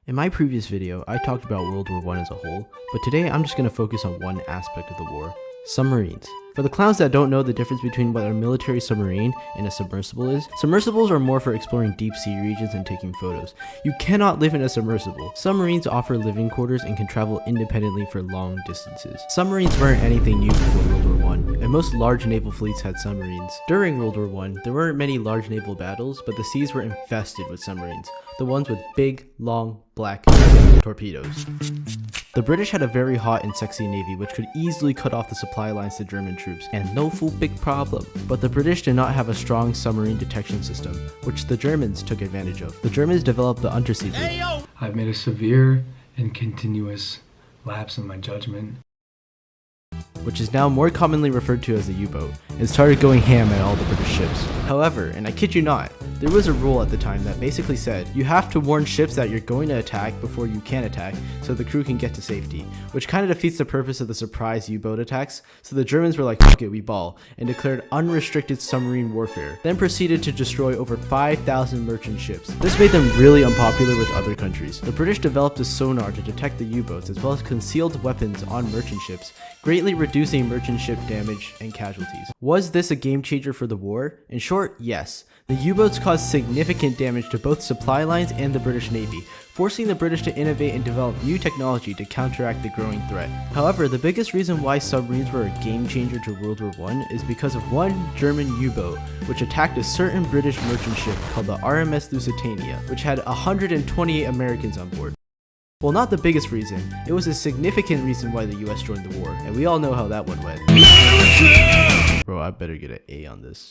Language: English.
In my previous video, I talked about World War I as a whole, but today I'm just going to focus on one aspect of the war: submarines. For the clowns that don't know the difference between what a military submarine and a submersible is, submersibles are more for exploring deep sea regions and taking photos. You cannot live in a submersible. Submarines offer living quarters and can travel independently for long distances. Submarines weren't anything new before World War I, and most large naval fleets had submarines. During World War I, there weren't many large naval battles, but the seas were infested with submarines, the ones with big, long, black torpedoes. The British had a very hot and sexy navy which could easily cut off the supply lines to German troops, and no full big problem. But the British did not have a strong submarine detection system, which the Germans took advantage of. The Germans developed the Unterseeboot. I've made a severe and continuous lapse in my judgment, Which is now more commonly referred to as the U-boat, and started going ham at all the British ships. However, and I kid you not, there was a rule at the time that basically said you have to warn ships that you're going to attack before you can attack so the crew can get to safety, which kind of defeats the purpose of the surprise U-boat attacks. So the Germans were like, fuck it, we ball, and declared unrestricted submarine warfare, then proceeded to destroy over 5,000 merchant ships. This made them really unpopular with other countries. The British developed a sonar to detect the U-boats as well as concealed weapons on merchant ships, greatly reducing merchant ship damage and casualties. Was this a game changer for the war? In short, yes. The U-boats caused significant damage to both supply lines and the British Navy, forcing the British to innovate and develop new technology to counteract the growing threat. However, the biggest reason why submarines were a game changer to World War I is because of one German U-boat which attacked a certain British merchant ship called the RMS Lusitania, which had 128 Americans on board. Well, not the biggest reason, it was a significant reason why the US joined the war, and we all know how that one went. Bro, I better get an A on this.